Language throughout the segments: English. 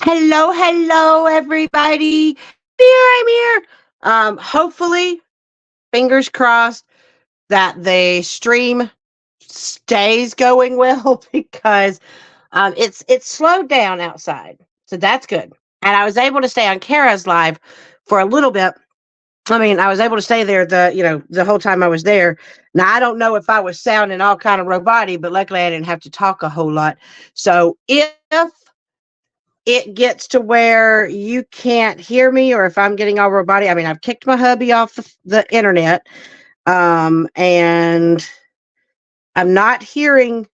Hello, hello, everybody. I'm here. Hopefully, fingers crossed that the stream stays going well because it's slowed down outside, so that's good. And I was able to stay on Kara's live for a little bit. I mean, I was able to stay there the whole time I was there. Now I don't know if I was sounding all kind of robotic, but luckily I didn't have to talk a whole lot. So if it gets to where you can't hear me or if I'm getting all robotic. I mean, I've kicked my hubby off the internet, and I'm not hearing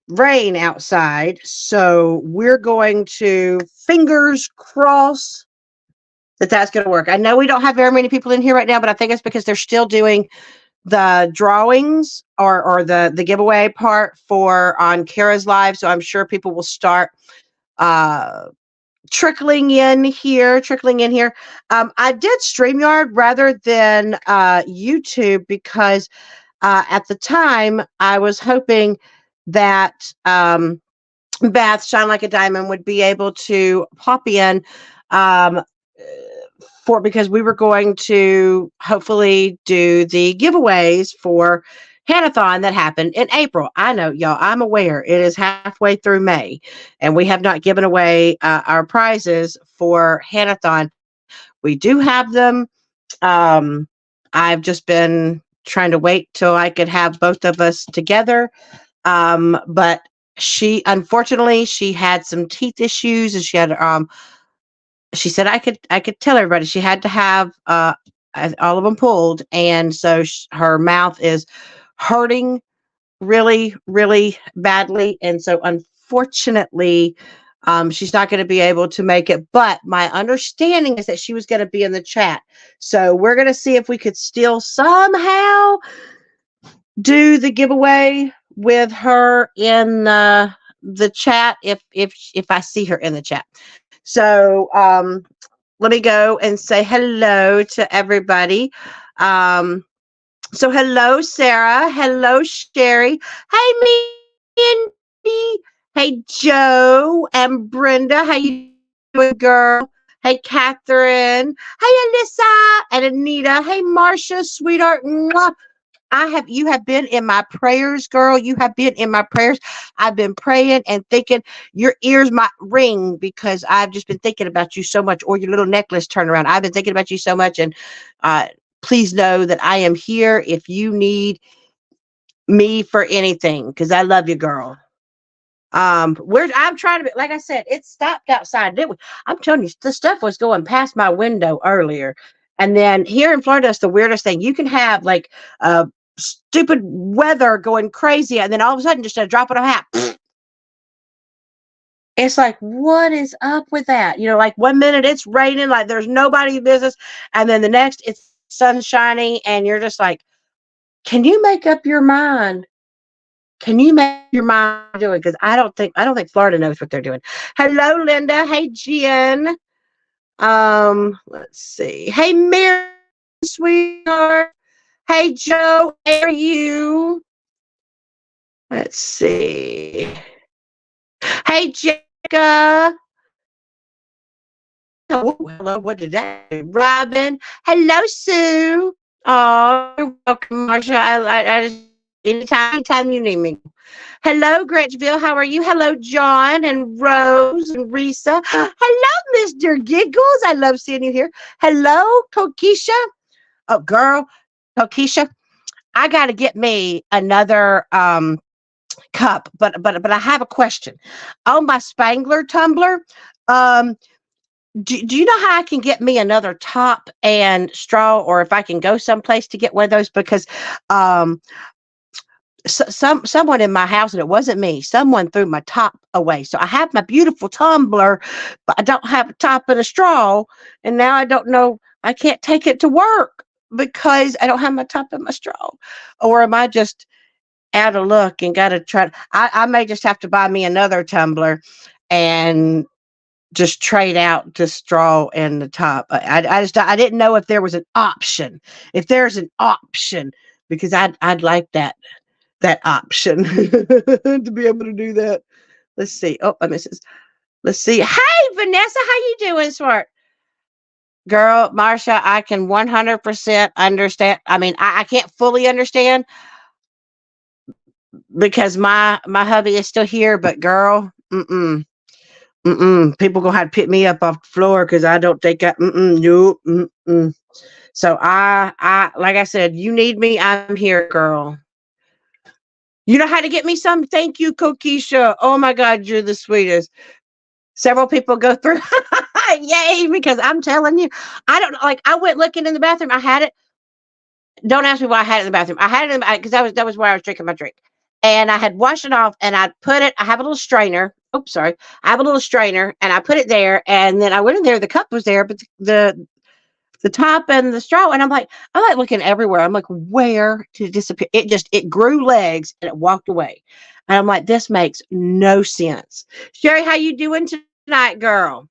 rain outside. So we're going to fingers cross that that's going to work. I know we don't have very many people in here right now, but I think it's because they're still doing the drawings or the giveaway part for on Kara's live. So I'm sure people will start uh trickling in here. I did StreamYard rather than YouTube because at the time I was hoping that Beth Shine Like a Diamond would be able to pop in um, for because we were going to hopefully do the giveaways for Hanathon that happened in April. I know, y'all, I'm aware it is halfway through May and we have not given away our prizes for Hanathon. We do have them. I've just been trying to wait till I could have both of us together. But unfortunately she had some teeth issues and she said I could tell everybody she had to have all of them pulled, and so her mouth is hurting really, really badly, and so unfortunately, she's not going to be able to make it. But my understanding is that she was going to be in the chat, so we're going to see if we could still somehow do the giveaway with her in the chat if I see her in the chat. So let me go and say hello to everybody. So hello, Sarah. Hello, Sherry. Hey, Mindy. Hey, Joe and Brenda. How you doing, girl? Hey, Catherine. Hey, Alyssa and Anita. Hey, Marcia, sweetheart. Mwah. You have been in my prayers, girl. You have been in my prayers. I've been praying and thinking your ears might ring because I've just been thinking about you so much, or your little necklace turnaround. I've been thinking about you so much. And please know that I am here if you need me for anything, because I love you, girl. I'm trying to be, like I said, it stopped outside. I'm telling you, the stuff was going past my window earlier. And then here in Florida, it's the weirdest thing. You can have like stupid weather going crazy, and then all of a sudden, just a drop of a hat. It's like, what is up with that? Like 1 minute it's raining, like there's nobody's business, and then the next it's sunshiny, and you're just like, can you make up your mind? Can you make your mind doing? Because I don't think Florida knows what they're doing. Hello, Linda. Hey, Jen. Let's see. Hey, Mary, sweetheart. Hey, Joe. How are you? Let's see. Hey, Jessica. Oh, hello. What did that do? Robin. Hello, Sue. Oh, you're welcome, Marsha. I just anytime you need me. Hello, Gretchville. How are you? Hello, John and Rose and Risa. Hello, Mr. Giggles. I love seeing you here. Hello, Kokisha. Oh, girl, Kokisha. I got to get me another cup, but I have a question. On my Spangler tumbler, um, do you know how I can get me another top and straw, or if I can go someplace to get one of those? Because um, someone in my house, and it wasn't me, someone threw my top away. So I have my beautiful tumbler, but I don't have a top and a straw, and now I don't know, I can't take it to work because I don't have my top and my straw. Or am I just out of luck and gotta I may just have to buy me another tumbler and just trade out the straw and the top. I didn't know if there was an option. If there's an option, because I'd like that option to be able to do that. Let's see. Oh, I missed this. Let's see. Hey, Vanessa, how you doing, smart girl? Marsha, I can 100% understand. I mean, I can't fully understand because my hubby is still here, but girl, people gonna have to pick me up off the floor because I don't think nope, So like I said, you need me, I'm here, girl. You know how to get me some? Thank you, Kokisha. Oh my God, you're the sweetest. Several people go through. Yay, because I'm telling you, I don't like. I went looking in the bathroom. I had it. Don't ask me why I had it in the bathroom. I had it because that was where I was drinking my drink, and I had washed it off, and I put it. I have a little strainer. Oops, sorry. I have a little strainer, and I put it there, and then I went in there. The cup was there, but the top and the straw, and I'm like looking everywhere. I'm like, where did it disappear? It grew legs and it walked away, and I'm like, this makes no sense. Sherry, how you doing tonight, girl?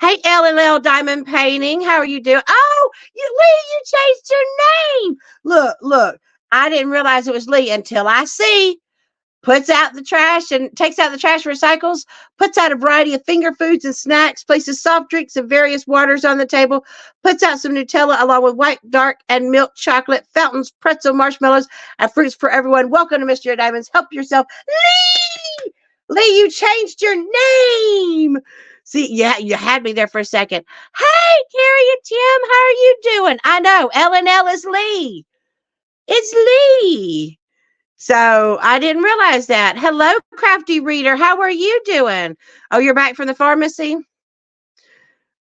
Hey, LLL Diamond Painting, how are you doing? Oh, Lee, you changed your name. Look, I didn't realize it was Lee until I see. Puts out the trash and takes out the trash, recycles, puts out a variety of finger foods and snacks, places soft drinks and various waters on the table, puts out some Nutella along with white, dark, and milk chocolate, fountains, pretzel, marshmallows, and fruits for everyone. Welcome to Mr. Diamonds. Help yourself. Lee! Lee, you changed your name. See, yeah, you had me there for a second. Hey, Carrie and Tim, how are you doing? I know, L&L is Lee. It's Lee. So I didn't realize that. Hello, Crafty Reader. How are you doing? Oh, you're back from the pharmacy?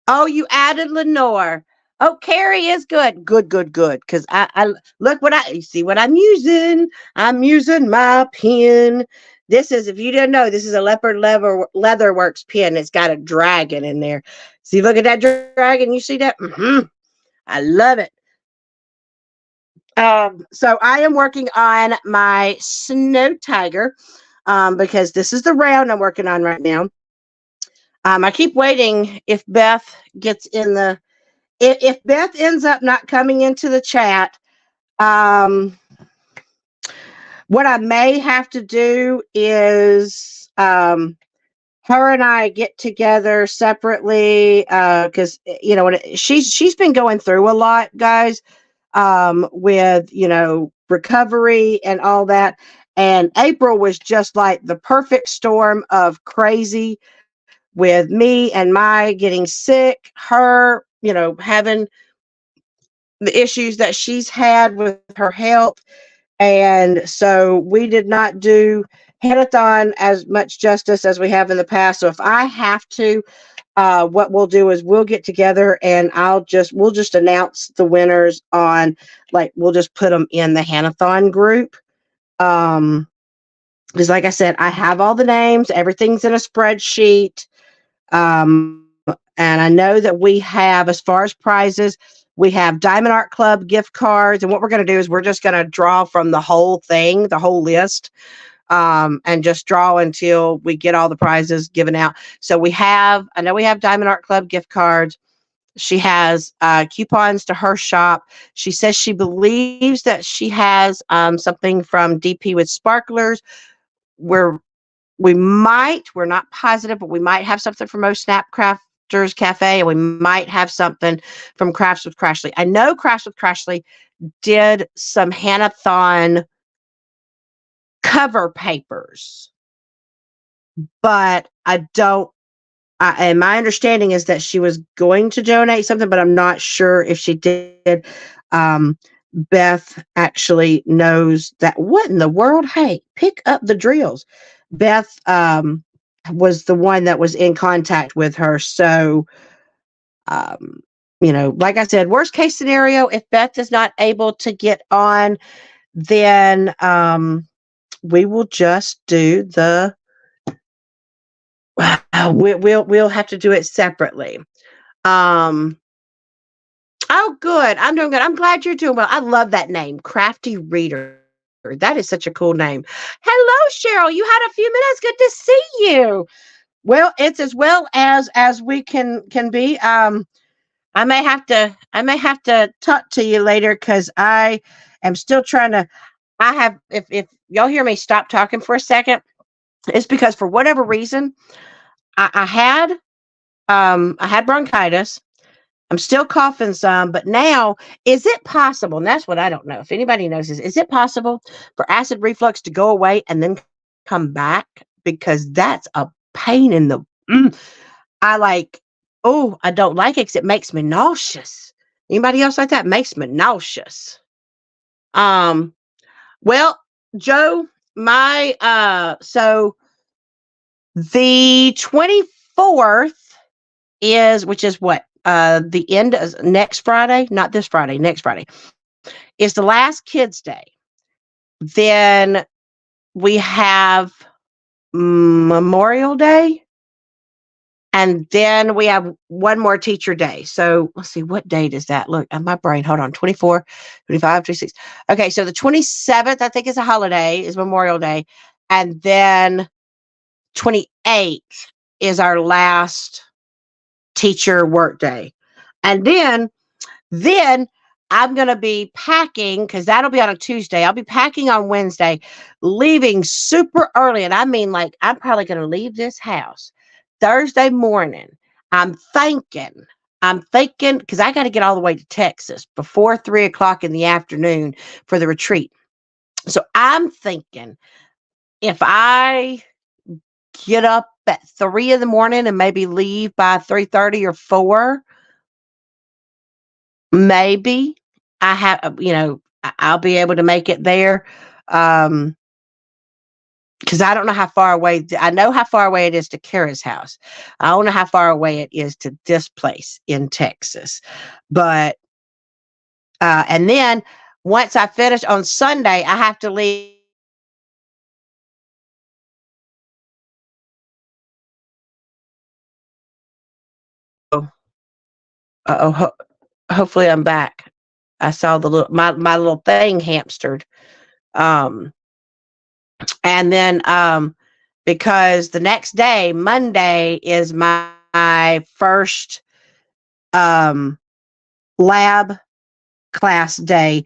Oh, you added Lenore. Oh, Carrie is good. Good. Because I look what you see what I'm using. I'm using my pen. This is, if you didn't know, this is a Leatherworks pen. It's got a dragon in there. See, look at that dragon. You see that? I love it. So I am working on my Snow Tiger because this is the round I'm working on right now. I keep waiting if Beth gets in the if Beth ends up not coming into the chat. Um, what I may have to do is her and I get together separately because she's been going through a lot, guys, with recovery and all that. And April was just like the perfect storm of crazy with me and my getting sick, her, having the issues that she's had with her health. And so we did not do Hanathon as much justice as we have in the past. So if I have to, what we'll do is we'll get together and we'll just announce the winners on, like, we'll just put them in the Hanathon group. Because like I said, I have all the names, everything's in a spreadsheet. And I know that we have, as far as prizes, we have Diamond Art Club gift cards. And what we're going to do is we're just going to draw from the whole thing, the whole list, and just draw until we get all the prizes given out. So I know we have Diamond Art Club gift cards. She has coupons to her shop. She says she believes that she has something from DP with Sparklers. We're not positive, but we might have something from Most Snap Crafters Cafe, and we might have something from Crafts with Crashly. I know Crafts with Crashly did some Hanathon cover papers, but I don't. And my understanding is that she was going to donate something, but I'm not sure if she did. Beth actually knows that. What in the world? Hey, pick up the drills. Beth was the one that was in contact with her. So, like I said, worst case scenario, if Beth is not able to get on, then we will just do the we'll have to do it separately. Oh, good. I'm doing good. I'm glad you're doing well. I love that name, Crafty Reader. That is such a cool name. Hello, Cheryl. You had a few minutes. Good to see you. Well, it's as well as we can be. I may have to talk to you later because I am still trying to. I have if y'all hear me stop talking for a second, it's because for whatever reason I had bronchitis. I'm still coughing some, but now is it possible? And that's what I don't know. If anybody knows is it possible for acid reflux to go away and then come back? Because that's a pain in the. Mm, I like. Oh, I don't like it because it makes me nauseous. Anybody else like that? Makes me nauseous. Um. Well, Joe, my so the 24th is, which is what, the end is next Friday, not this Friday, next Friday, is the last kids day. Then we have Memorial Day, and then we have one more teacher day. So let's see, what date is that? Look at my brain. Hold on. 24, 25, 26. Okay. So the 27th, I think, is a holiday, is Memorial Day. And then 28th is our last teacher work day. And then I'm going to be packing, because that'll be on a Tuesday. I'll be packing on Wednesday, leaving super early. And I mean, like, I'm probably going to leave this house Thursday morning. I'm thinking, because I got to get all the way to Texas before 3 o'clock in the afternoon for the retreat. So I'm thinking, if I get up at 3 in the morning and maybe leave by 3:30 or 4, maybe I'll be able to make it there. Because I don't know how far away. I know how far away it is to Kara's house. I don't know how far away it is to this place in Texas. But and then once I finish on Sunday, I have to leave. Oh, hopefully I'm back. I saw the little my little thing hamstered. Um, and then because the next day, Monday, is my first um lab class day,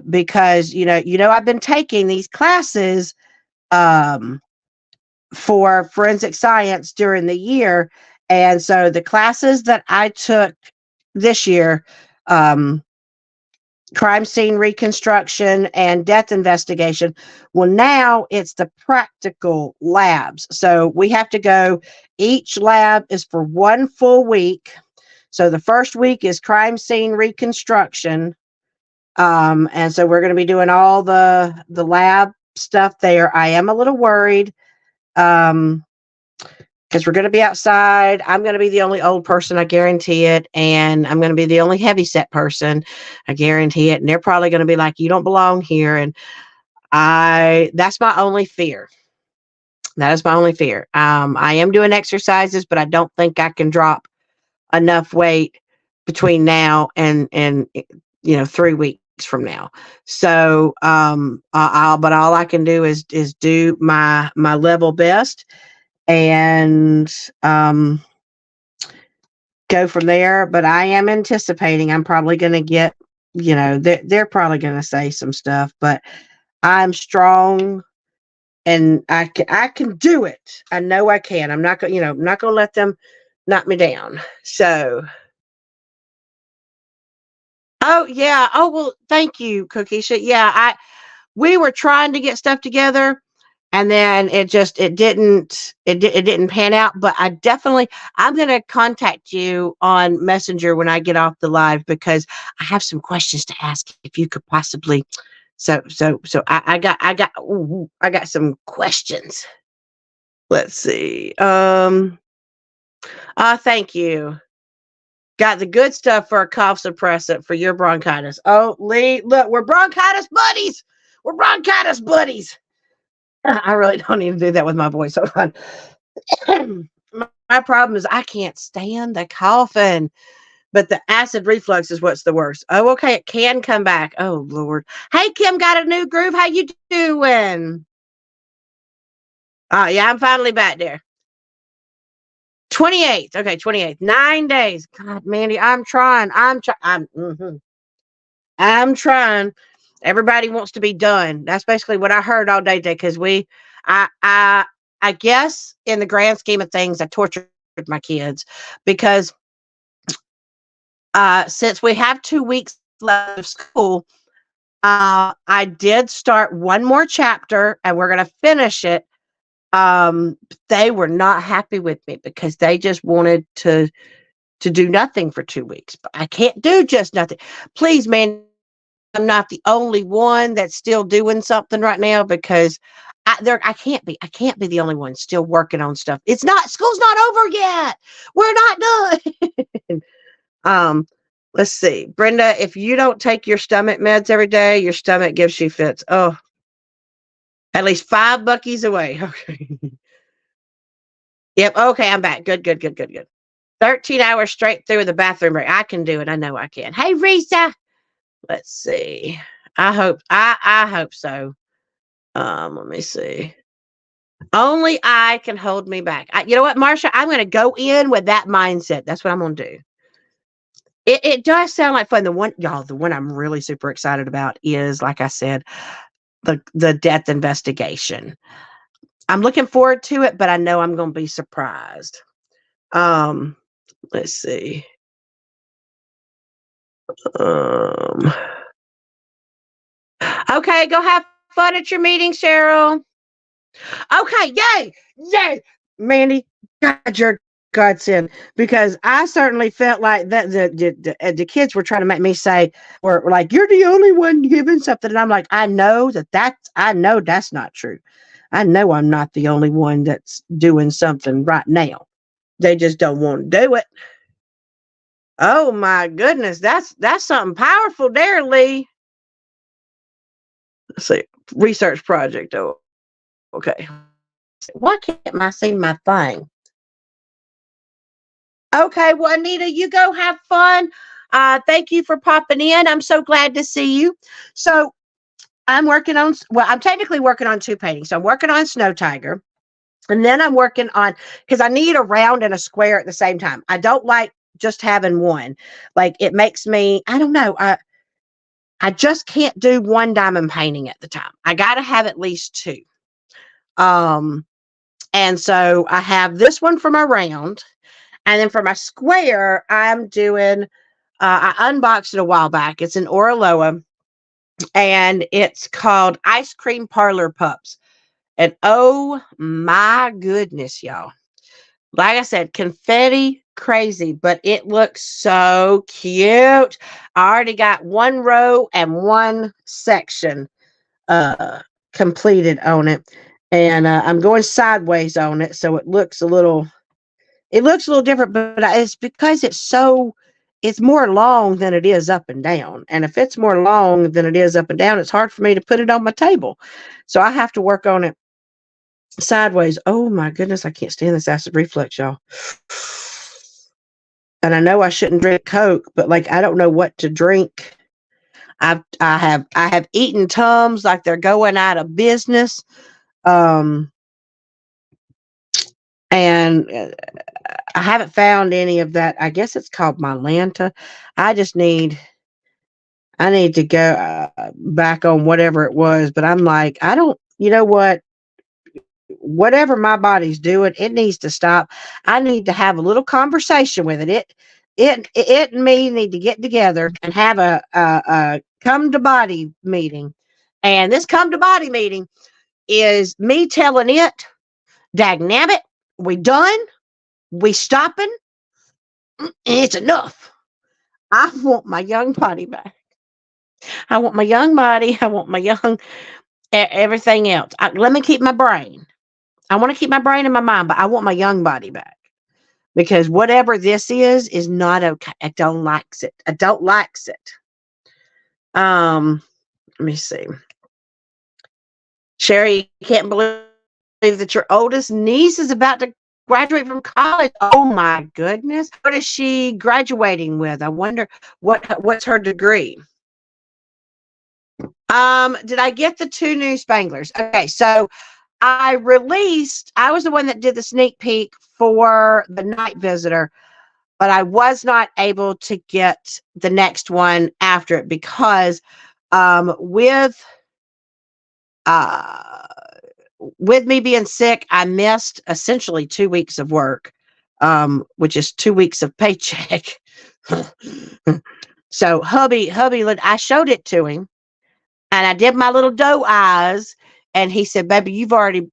because I've been taking these classes um for forensic science during the year, and so the classes that I took this year, um crime scene reconstruction and death investigation, well, now it's the practical labs. So we have to go, each lab is for one full week. So the first week is crime scene reconstruction. And so we're going to be doing all the lab stuff there. I am a little worried, because we're going to be outside. I'm going to be the only old person, I guarantee it. And I'm going to be the only heavy set person, I guarantee it. And they're probably going to be like, you don't belong here. And that's my only fear. That is my only fear. I am doing exercises, but I don't think I can drop enough weight between now and 3 weeks from now. So but all I can do is do my level best, and go from there. But I am anticipating I'm probably going to get, they're probably going to say some stuff, but I'm strong, and I can do it. I know I can. I'm not going, I'm not going to let them knock me down. So, oh yeah. Oh, well, thank you, Cookiesha. Yeah, we were trying to get stuff together, and then it didn't pan out. But I'm going to contact you on Messenger when I get off the live, because I have some questions to ask, if you could possibly. So I got some questions. Let's see. Thank you. Got the good stuff for a cough suppressant for your bronchitis. Oh, Lee, look, we're bronchitis buddies. We're bronchitis buddies. I really don't need to do that with my voice. Hold on. My problem is I can't stand the coughing, but the acid reflux is what's the worst. Oh, okay, it can come back. Oh, Lord. Hey, Kim, got a new groove. How you doing? Oh, yeah, I'm finally back there. 28th. Okay, 28th. 9 days. God, Mandy, I'm trying. I'm trying. Everybody wants to be done. That's basically what I heard all day today. Because I I guess in the grand scheme of things, I tortured my kids because since we have 2 weeks left of school, I did start one more chapter and we're going to finish it. They were not happy with me because they just wanted to do nothing for 2 weeks. But I can't do just nothing. Please, man, I'm not the only one that's still doing something right now because I can't be the only one still working on stuff. School's not over yet. We're not done. um, let's see. Brenda, if you don't take your stomach meds every day, your stomach gives you fits. Oh, at least 5 Buckies away. Okay. Yep. Okay, I'm back. Good, good, good, good, good. 13 hours straight through the bathroom break. I can do it. I know I can. Hey, Risa. Let's see. I hope so. Let me see. Only I can hold me back. You know what, Marsha? I'm going to go in with that mindset. That's what I'm going to do. It does sound like fun. The one I'm really super excited about is, like I said, the death investigation. I'm looking forward to it, but I know I'm going to be surprised. Let's see. Okay, go have fun at your meeting, Cheryl. Okay, yay, yay, Mandy, God, your godsend, because I certainly felt like that the kids were trying to make me say, or like, you're the only one giving something, and I'm like, I know that's not true. I know I'm not the only one that's doing something right now. They just don't want to do it. Oh my goodness, that's something powerful there, Lee. Let's see, research project. Oh, okay. Why can't I see my thing? Okay, well, Anita, you go have fun. Thank you for popping in. I'm so glad to see you. So I'm technically working on 2 paintings. So I'm working on Snow Tiger, and then I'm working on, because I need a round and a square at the same time. I don't like just having one. Like, it makes me, I don't know. I just can't do one diamond painting at the time. I got to have at least 2. Um, and so I have this one for my round. And then for my square, I'm doing, I unboxed it a while back. It's an Oraloa, and it's called Ice Cream Parlor Pups. And oh my goodness, y'all. Like I said, confetti crazy, but it looks so cute. I already got 1 row and 1 section uh, completed on it. And I'm going sideways on it, so it looks a little different, but it's because it's more long than it is up and down. And if it's more long than it is up and down, it's hard for me to put it on my table. So I have to work on it sideways. Oh my goodness, I can't stand this acid reflux, y'all. And I know I shouldn't drink Coke, but like, I don't know what to drink. I have eaten Tums like they're going out of business. And I haven't found any of that. I guess it's called Mylanta. I need to go back on whatever it was, but I'm like, you know what? Whatever my body's doing, it needs to stop. I need to have a little conversation with it. It and me need to get together and have a come to body meeting. And this come to body meeting is me telling it, dagnabbit, we done, we stopping, it's enough. I want my young body back. I want my young body. I want my young everything else. Let me keep my brain. I want to keep my brain and my mind, but I want my young body back because whatever this is not okay. I don't likes it. I don't likes it. Let me see. Sherry, you can't believe that your oldest niece is about to graduate from college. Oh my goodness. What is she graduating with? I wonder what's her degree. Did I get the 2 new Spanglers? Okay, so I was the one that did the sneak peek for the Night Visitor, but I was not able to get the next one after it because with with me being sick, I missed essentially 2 weeks of work, which is 2 weeks of paycheck. So hubby, I showed it to him, and I did my little doe eyes, and he said, "Baby, you already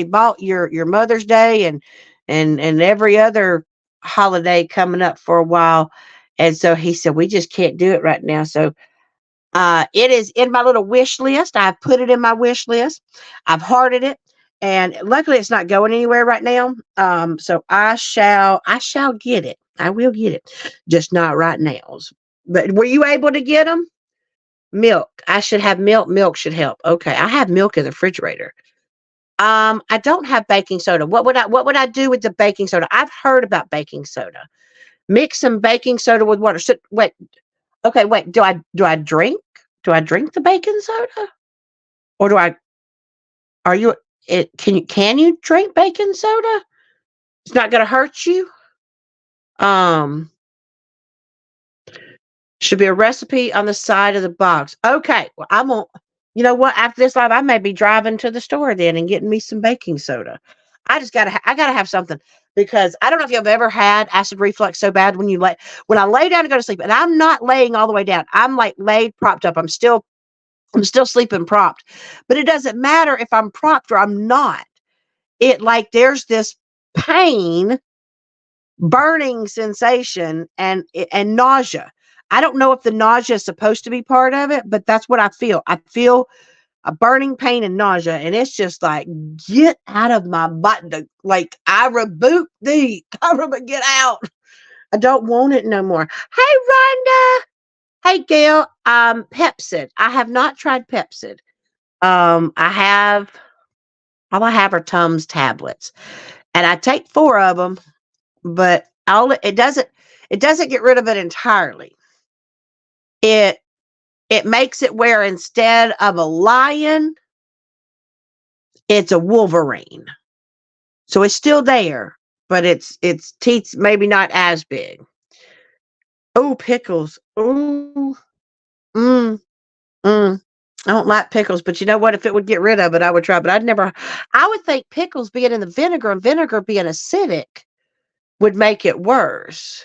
bought your Mother's Day and every other holiday coming up for a while." And so he said, "We just can't do it right now." So it is in my little wish list. I've put it in my wish list. I've hearted it, and luckily it's not going anywhere right now. So I shall get it. I will get it, just not right now. But were you able to get them? Milk. I should have milk. Milk should help. Okay, I have milk in the refrigerator. I don't have baking soda. What would I do with the baking soda? I've heard about baking soda. Mix some baking soda with water. So, wait. Okay, wait. Do I drink? Do I drink the baking soda? Or do I are you it can you drink baking soda? It's not gonna hurt you? Um Should be a recipe on the side of the box. Okay. Well, I'm gonna you know what? After this live, I may be driving to the store then and getting me some baking soda. I gotta have something because I don't know if you've ever had acid reflux so bad when I lay down to go to sleep, and I'm not laying all the way down. I'm like laid propped up. I'm still sleeping propped. But it doesn't matter if I'm propped or I'm not. It like there's this pain, burning sensation, and nausea. I don't know if the nausea is supposed to be part of it, but that's what I feel. I feel a burning pain and nausea, and it's just like, get out of my body. Like, I rebuke thee. Get out. I don't want it no more. Hey, Rhonda. Hey, Gail. Pepsid. I have not tried Pepsid. I have all I have are Tums tablets, and I take 4 of them, but all it doesn't get rid of it entirely. It it makes it where instead of a lion, it's a wolverine. So it's still there, but its teeth maybe not as big. Oh, pickles. Oh, mm, mm. I don't like pickles, but you know what? If it would get rid of it, I would try. But I would think pickles being in the vinegar and vinegar being acidic would make it worse.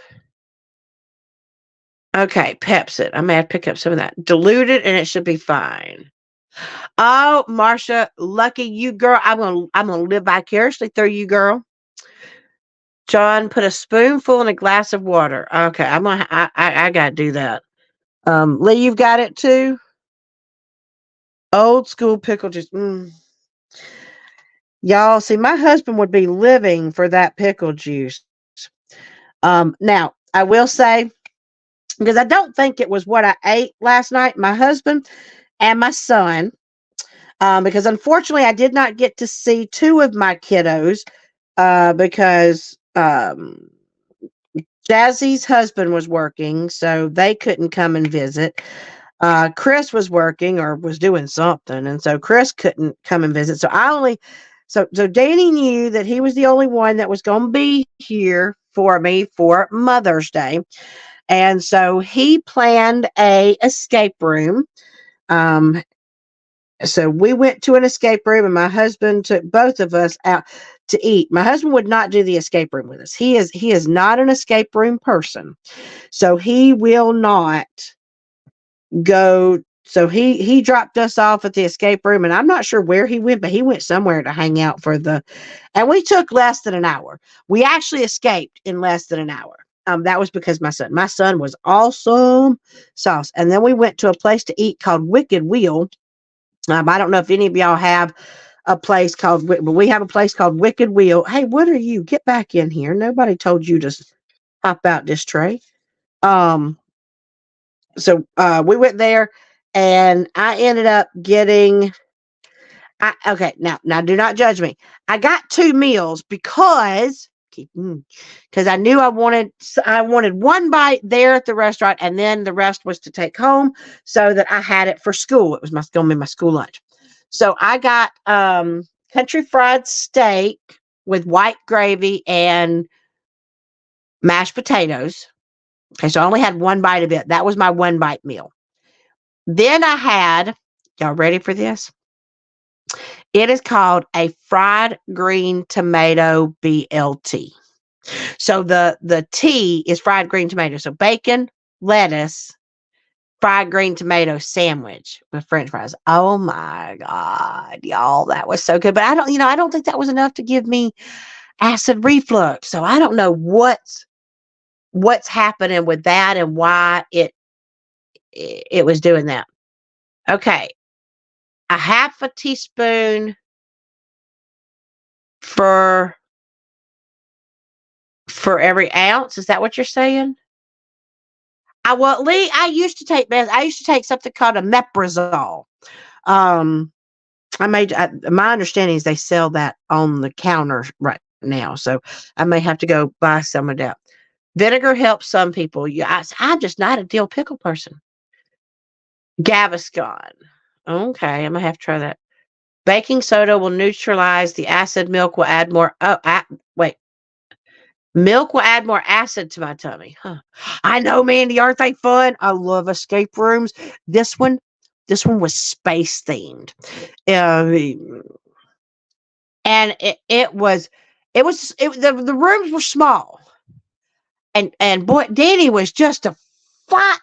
Okay, Pepsid. I may have to pick up some of that. Dilute it and it should be fine. Oh, Marcia, lucky you, girl. I'm gonna live vicariously through you, girl. John, put a spoonful in a glass of water. Okay, I gotta do that. Lee, you've got it too. Old school pickle juice. Y'all, see, my husband would be living for that pickle juice. Now I will say, because I don't think it was what I ate last night, my husband and my son, because unfortunately I did not get to see 2 of my kiddos, because Jazzy's husband was working, so they couldn't come and visit. Chris was working or was doing something, and so Chris couldn't come and visit. So Danny knew that he was the only one that was going to be here for me for Mother's Day, and so he planned a escape room. Um, so we went to an escape room, and my husband took both of us out to eat. My husband would not do the escape room with us. He is not an escape room person, so he will not go. So he dropped us off at the escape room, and I'm not sure where he went, but he went somewhere to hang out and we took less than an hour. We actually escaped in less than an hour. That was because my son was awesome sauce. And then we went to a place to eat called Wicked Wheel. I don't know if any of y'all have a place but we have a place called Wicked Wheel. Hey, what are you? Get back in here. Nobody told you to hop out this tray. Um, so we went there, and I ended up getting. Okay, now do not judge me. I got 2 meals because I knew I wanted one bite there at the restaurant, and then the rest was to take home so that I had it for school. It was going to be my school lunch. So I got country fried steak with white gravy and mashed potatoes. Okay, so I only had one bite of it. That was my one bite meal. Then I had, y'all ready for this? It is called a fried green tomato BLT. So the T is fried green tomato. So bacon, lettuce, fried green tomato sandwich with French fries. Oh my God, y'all, that was so good. But I don't think that was enough to give me acid reflux. So I don't know what's happening with that and why it was doing that. Okay, a half a teaspoon for every ounce. Is that what you're saying? Well, Lee, I used to take something called a meprazole. Um, my understanding is they sell that on the counter right now, so I may have to go buy some of that. Vinegar helps some people. Yeah, I'm just not a dill pickle person. Gaviscon. Okay, I'm gonna have to try that. Baking soda will neutralize the acid. Milk will add more. Wait. Milk will add more acid to my tummy. Huh. I know, Mandy. Aren't they fun? I love escape rooms. This one, this one was space themed. Uh, and the rooms were small, and boy, Danny was just a fine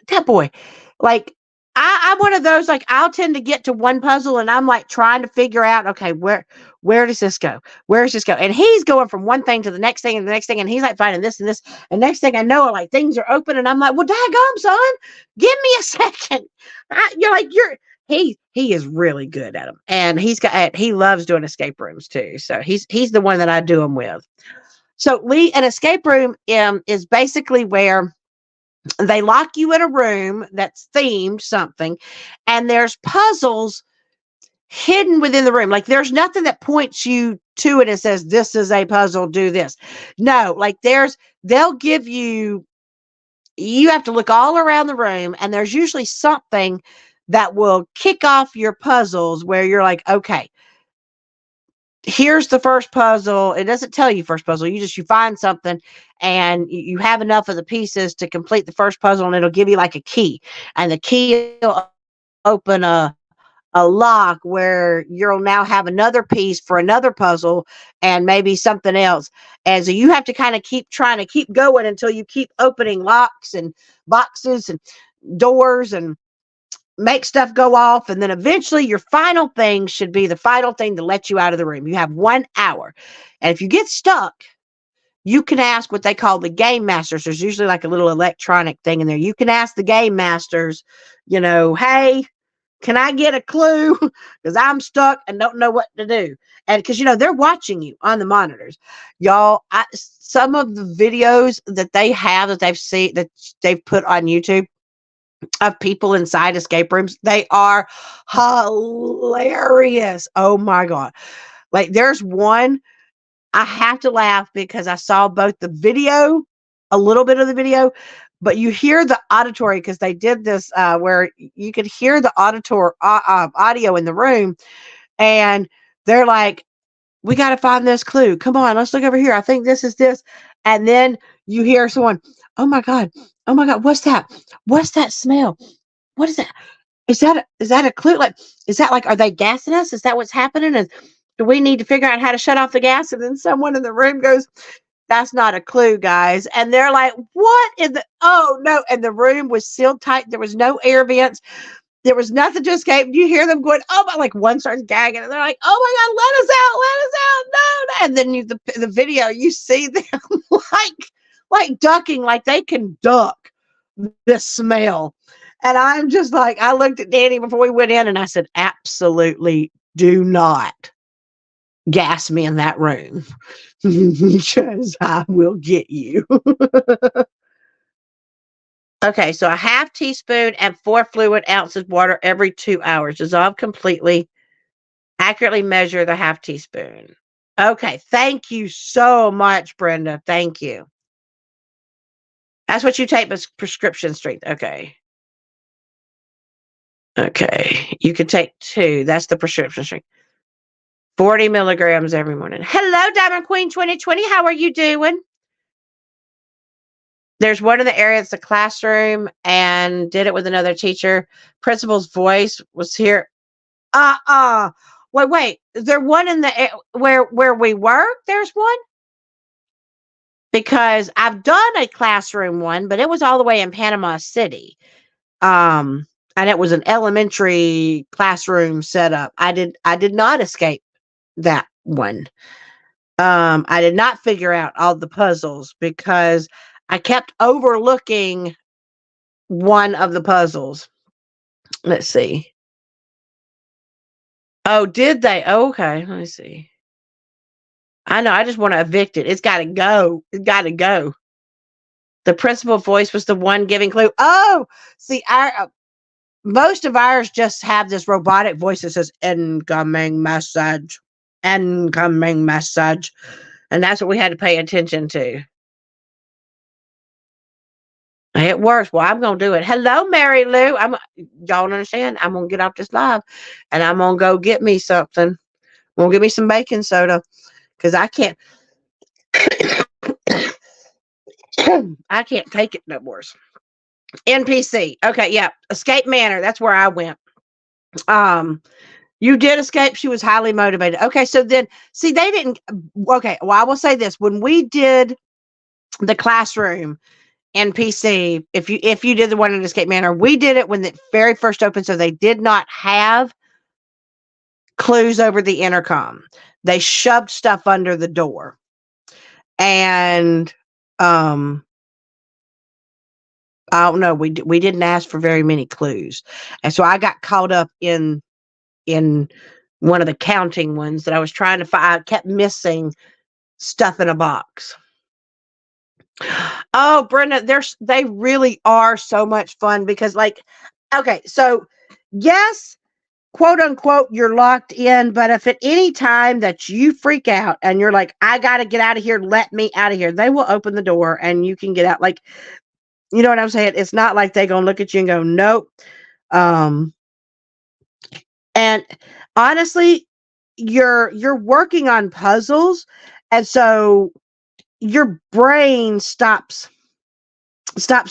that boy. Like I'm one of those, like I'll tend to get to one puzzle and I'm like trying to figure out, okay, where does this go? Where does this go? And he's going from one thing to the next thing and the next thing, and he's like finding this and this, and next thing I know, like things are open, and I'm like, well, daggum, son, give me a second. You're like he is really good at them, and he loves doing escape rooms too. So he's the one that I do them with. So Lee, an escape room is basically where they lock you in a room that's themed something, and there's puzzles hidden within the room. Like there's nothing that points you to it and says, this is a puzzle, do this. No, like they'll give you have to look all around the room, and there's usually something that will kick off your puzzles where you're like, okay, here's the first puzzle. It doesn't tell you first puzzle. You find something, and you have enough of the pieces to complete the first puzzle, and it'll give you like a key, and the key will open a lock where you'll now have another piece for another puzzle and maybe something else. And so you have to kind of keep trying to keep going until you keep opening locks and boxes and doors and make stuff go off, and then eventually your final thing should be the final thing to let you out of the room. You have 1 hour, and if you get stuck, you can ask what they call the game masters. There's usually like a little electronic thing in there. You can ask the game masters, hey, can I get a clue? Because I'm stuck and don't know what to do. And because they're watching you on the monitors, y'all. Some of the videos that they have that they've put on YouTube of people inside escape rooms, they are hilarious. Oh my God. Like there's one, I have to laugh because I saw both the video, a little bit of the video, but you hear the auditory, because they did this where you could hear the audio in the room, and they're like, we got to find this clue. Come on, let's look over here. I think this is this. And then you hear someone, oh my God, what's that? What's that smell? What is that? Is that a clue? Like, is that like, are they gassing us? Is that what's happening? And do we need to figure out how to shut off the gas? And then someone in the room goes, that's not a clue, guys. And they're like, what is the, oh no. And the room was sealed tight. There was no air vents. There was nothing to escape. You hear them going, oh my, like one starts gagging, and they're like, oh my God, let us out, no. And then the video, you see them like ducking, like they can duck the smell. And I'm just like, I looked at Danny before we went in, and I said, absolutely do not gas me in that room because I will get you. Okay, so a half teaspoon and 4 fluid ounces water every 2 hours. Dissolve completely. Accurately measure the half teaspoon. Okay, thank you so much, Brenda. Thank you. That's what you take as prescription strength. Okay. Okay, you can take 2. That's the prescription strength. 40 milligrams every morning. Hello, Diamond Queen 2020. How are you doing? There's one in the area, it's a classroom, and did it with another teacher. Principal's voice was here. wait. Is there one in the where we work? There's one because I've done a classroom one, but it was all the way in Panama City. Um, and it was an elementary classroom setup. I did not escape that one. I did not figure out all the puzzles because I kept overlooking one of the puzzles. Let's see. Oh, did they? Oh, okay. Let me see. I know. I just want to evict it. It's got to go. It's got to go. The principal voice was the one giving clue. Oh, see, most of ours just have this robotic voice that says incoming message, incoming message. And that's what we had to pay attention to. It works. Well, I'm gonna do it. Hello, Mary Lou. Y'all understand? I'm gonna get off this live, and I'm gonna go get me something. I'm gonna get me some baking soda because I can't. I can't take it no more. NPC. Okay, yeah. Escape Manor. That's where I went. Um, you did escape. She was highly motivated. Okay, so then see they didn't. Okay, well I will say this: when we did the classroom NPC, if you did the one in Escape Manor, we did it when it very first opened, so they did not have clues over the intercom. They shoved stuff under the door, and I don't know. We didn't ask for very many clues, and so I got caught up in one of the counting ones that I was trying to find. I kept missing stuff in a box. Oh, Brenda, they really are so much fun because, like, okay, so yes, quote unquote, you're locked in, but if at any time that you freak out and you're like, I got to get out of here, let me out of here, they will open the door and you can get out. Like, you know what I'm saying? It's not like they're going to look at you and go, nope. And honestly, you're working on puzzles, and so your brain stops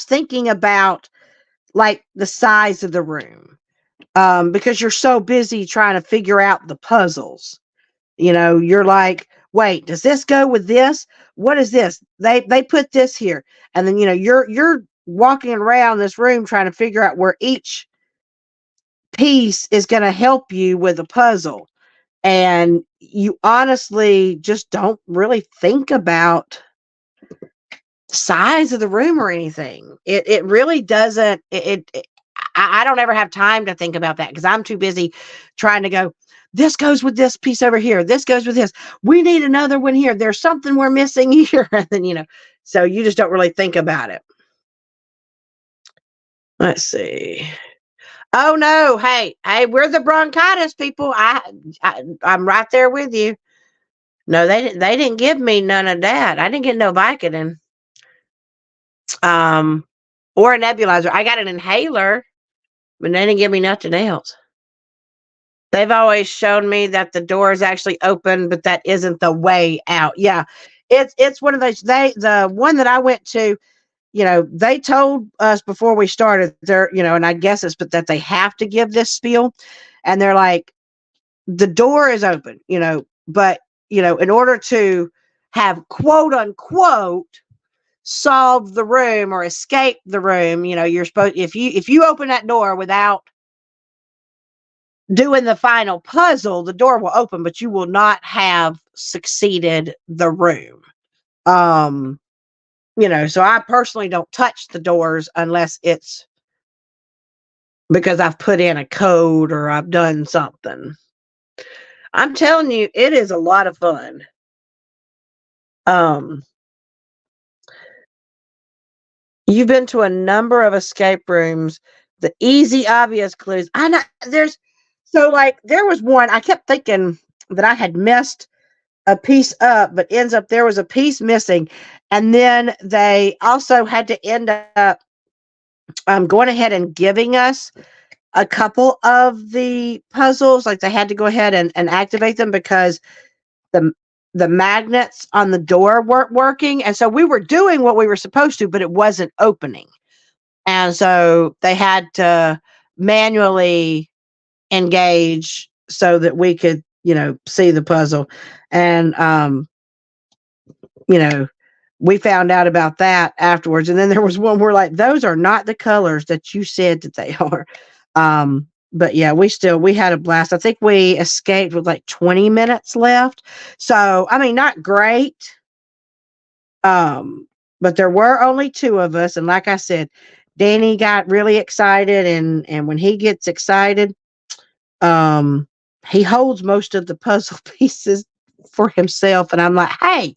thinking about like the size of the room, because you're so busy trying to figure out the puzzles. You're like, wait, does this go with this? What is this? They put this here, and then you're walking around this room trying to figure out where each piece is going to help you with a puzzle, and you honestly just don't really think about size of the room or anything. It really doesn't. I don't ever have time to think about that because I'm too busy trying to go, this goes with this piece over here, this goes with this, we need another one here, there's something we're missing here. And then so you just don't really think about it. Let's see. Oh no, hey, we're the bronchitis people. I'm right there with you. No, they didn't give me none of that. I didn't get no Vicodin. Or a nebulizer. I got an inhaler, but they didn't give me nothing else. They've always shown me that the door is actually open, but that isn't the way out. Yeah. It's one of those, the one that I went to, they told us before we started there, and I guess it's but that they have to give this spiel, and they're like, the door is open, but in order to have quote unquote solve the room or escape the room, you're supposed, if you open that door without doing the final puzzle, the door will open, but you will not have succeeded the room. So I personally don't touch the doors unless it's because I've put in a code or I've done something. I'm telling you, it is a lot of fun. You've been to a number of escape rooms. The easy, obvious clues. I know there was one I kept thinking that I had messed a piece up, but ends up there was a piece missing, and then they also had to end up going ahead and giving us a couple of the puzzles. Like they had to go ahead and activate them because the magnets on the door weren't working, and so we were doing what we were supposed to, but it wasn't opening, and so they had to manually engage so that we could see the puzzle. And, you know, we found out about that afterwards. And then there was one where like, those are not the colors that you said that they are. But yeah, we had a blast. I think we escaped with like 20 minutes left. So, I mean, not great. Um, but there were only two of us. And like I said, Danny got really excited. And when he gets excited, um, he holds most of the puzzle pieces for himself. And I'm like, hey,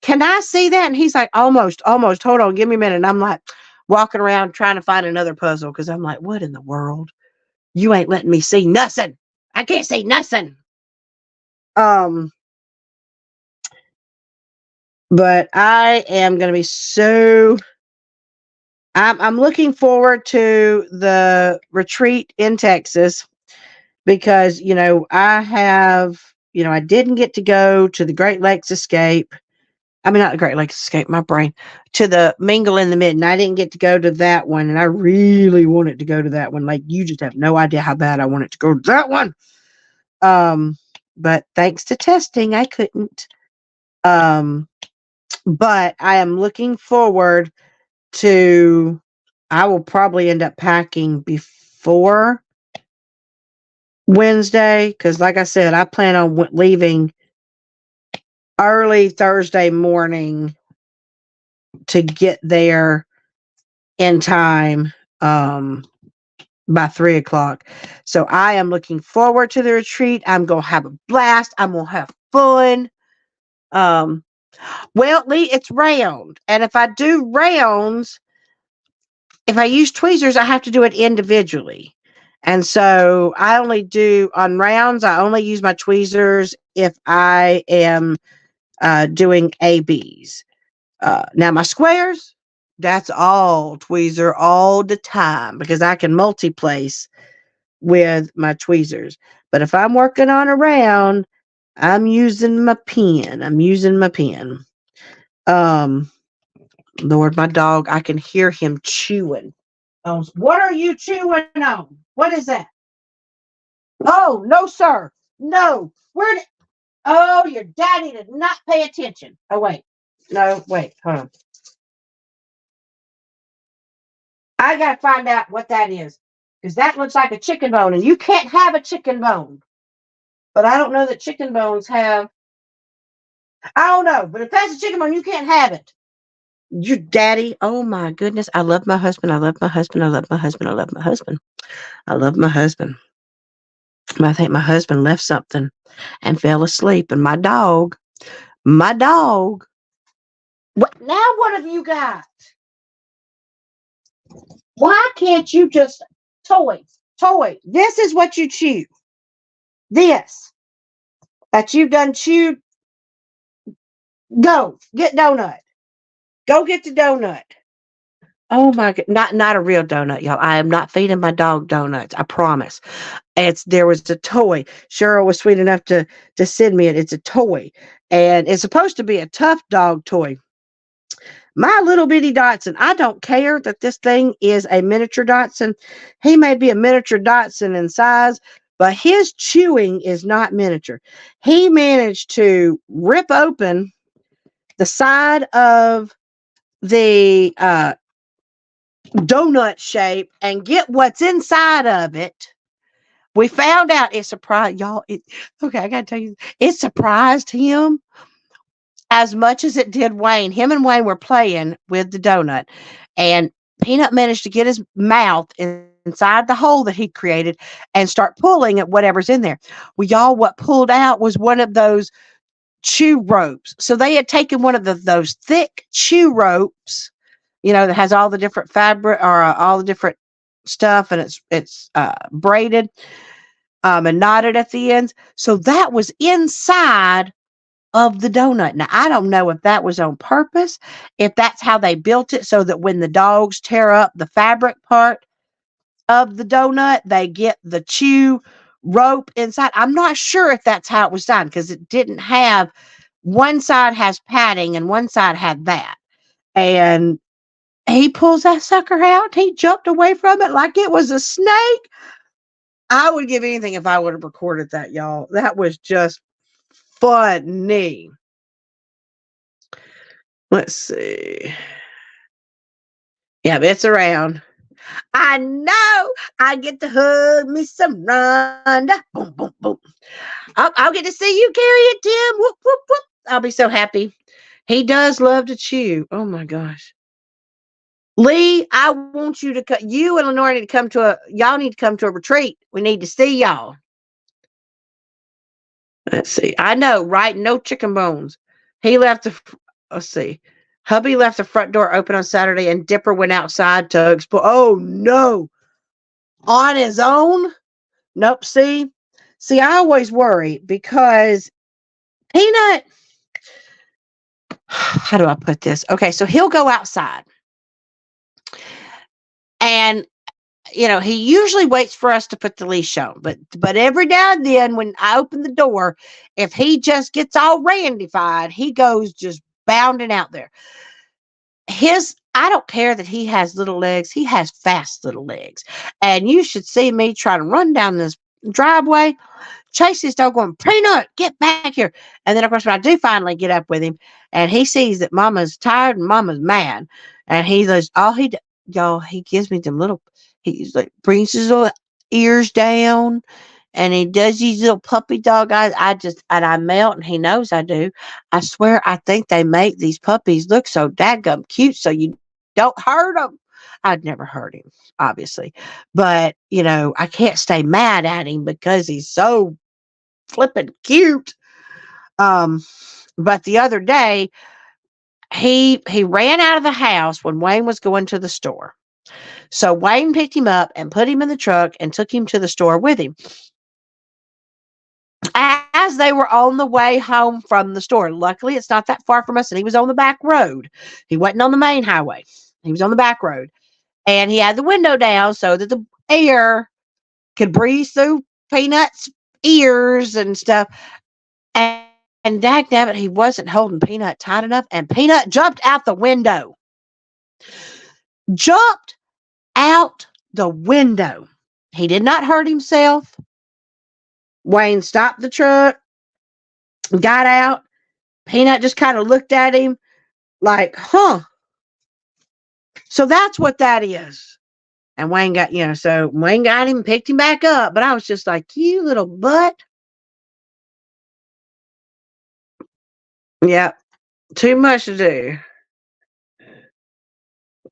can I see that? And he's like, almost, almost. Hold on, give me a minute. And I'm like, walking around trying to find another puzzle because I'm like, what in the world? You ain't letting me see nothing. I can't see nothing. Um, but I am going to be so. I'm looking forward to the retreat in Texas because I didn't get to go to the Great Lakes Escape. I mean, not the Great Lakes Escape, my brain, to the Mingle in the Mitten. I didn't get to go to that one, and I really wanted to go to that one. Like, you just have no idea how bad I wanted to go to that one. But thanks to testing, I couldn't. But I am looking forward to, I will probably end up packing before Wednesday, because like I said, I plan on leaving early Thursday morning to get there in time by 3 o'clock. So I am looking forward to the retreat. I'm gonna have a blast. I'm gonna have fun. Well, Lee, it's round, and if I do rounds, if I use tweezers, I have to do it individually. And so I only do on rounds. I only use my tweezers if I am doing ABs. Now my squares, that's all tweezer all the time because I can multi-place with my tweezers. But if I'm working on a round, I'm using my pen. Lord, my dog, I can hear him chewing. What are you chewing on? What is that? Oh, no, sir. No. Oh, your daddy did not pay attention. Oh, wait. No, wait. Hold on. I got to find out what that is because that looks like a chicken bone, and you can't have a chicken bone. But I don't know that chicken bones have. I don't know. But if that's a chicken bone, you can't have it. Your daddy. Oh, my goodness. I love my husband. I love my husband. I love my husband. I love my husband. I love my husband. I think my husband left something and fell asleep. And my dog. What have you got? Why can't you just toy? This is what you chew. This that you've done chewed. Go get donut. Go get the donut. Oh my god, not a real donut, y'all. I am not feeding my dog donuts. I promise. There was a toy. Cheryl was sweet enough to send me it. It's a toy, and it's supposed to be a tough dog toy. My little bitty Dotson, I don't care that this thing is a miniature Dotson. He may be a miniature Dotson in size, but his chewing is not miniature. He managed to rip open the side of the donut shape and get what's inside of it. We found out it surprised y'all. Okay, I gotta tell you, it surprised him as much as it did Wayne. Him and Wayne were playing with the donut, and Peanut managed to get his mouth inside the hole that he created and start pulling at whatever's in there. Well, y'all, what pulled out was one of those chew ropes. So they had taken one of those thick chew ropes, that has all the different fabric or all the different stuff, and it's braided and knotted at the ends. So that was inside of the donut. Now, I don't know if that was on purpose, if that's how they built it so that when the dogs tear up the fabric part of the donut, they get the chew rope inside. I'm not sure if that's how it was done because it didn't have, one side has padding and one side had that. And he pulls that sucker out. He jumped away from it like it was a snake. I would give anything if I would have recorded that, y'all. That was just funny. Let's see. Yeah, it's around. I know I get to hug me some Rhonda. Boom, boom, boom. I'll get to see you carry it, Tim. Whoop, whoop, whoop. I'll be so happy. He does love to chew. Oh my gosh. Lee, I want you to cut. You and Lenore need to come to y'all need to come to a retreat. We need to see y'all. Let's see. I know, right? No chicken bones. He left let's see. Hubby left the front door open on Saturday and Dipper went outside to explore. Oh no. On his own? Nope. See, I always worry because Peanut, how do I put this? Okay, so he'll go outside and he usually waits for us to put the leash on, but every now and then when I open the door, if he just gets all randified, he goes just bounding out there. I don't care that he has little legs. He has fast little legs. And you should see me try to run down this driveway, chase this dog going, Peanut, get back here. And then, of course, when I do finally get up with him and he sees that Mama's tired and Mama's mad, and he goes, y'all, he gives me them little, he's like, brings his little ears down and he does these little puppy dog eyes. And I melt, and he knows I do. I swear, I think they make these puppies look so dadgum cute so you don't hurt them. I'd never hurt him, obviously. But, I can't stay mad at him because he's so flippin' cute. But the other day, he ran out of the house when Wayne was going to the store. So Wayne picked him up and put him in the truck and took him to the store with him. As they were on the way home from the store, luckily it's not that far from us, and he was on the back road. He wasn't on the main highway. He was on the back road, and he had the window down so that the air could breeze through Peanut's ears and stuff. And dagnabbit, he wasn't holding Peanut tight enough, and Peanut jumped out the window. Jumped out the window. He did not hurt himself. Wayne stopped the truck, got out. Peanut just kind of looked at him like, huh. So that's what that is. And Wayne got, so Wayne got him, picked him back up. But I was just like, you little butt. Yeah, too much to do.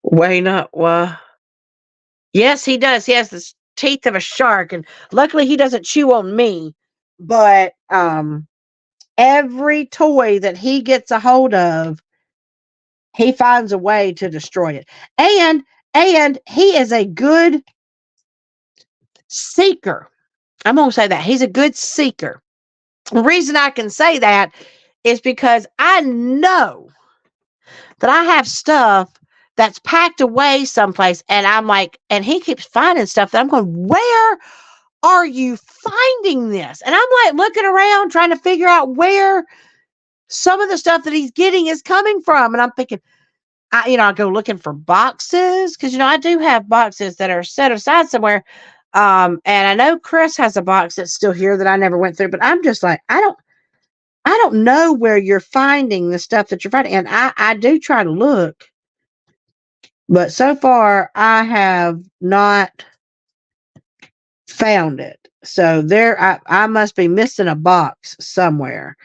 Wayne up, well. Yes, he does. He has the teeth of a shark. And luckily he doesn't chew on me. But every toy that he gets a hold of, he finds a way to destroy it. And he is a good seeker. I'm going to say that. He's a good seeker. The reason I can say that is because I know that I have stuff that's packed away someplace, and I'm like, and he keeps finding stuff that I'm going, where are you finding this? And I'm like looking around trying to figure out where some of the stuff that he's getting is coming from. And I'm thinking, I go looking for boxes because, I do have boxes that are set aside somewhere. And I know Chris has a box that's still here that I never went through, but I'm just like, I don't know where you're finding the stuff that you're finding. And I do try to look, but so far I have not found it. So I must be missing a box somewhere.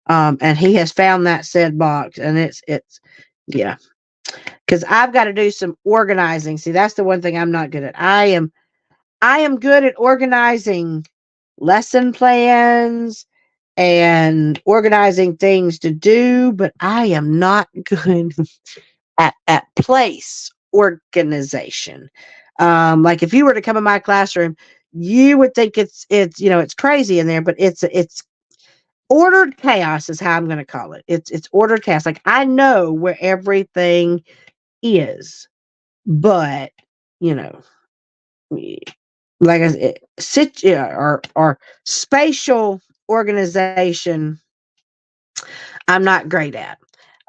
And he has found that said box, and it's yeah. Because I've got to do some organizing. See, that's the one thing I'm not good at. I am good at organizing lesson plans and organizing things to do, but I am not good at place organization. Like if you were to come in my classroom, you would think it's crazy in there, but it's ordered chaos is how I'm going to call it. It's ordered chaos. Like I know where everything is, but like I said, or spatial organization, I'm not great at.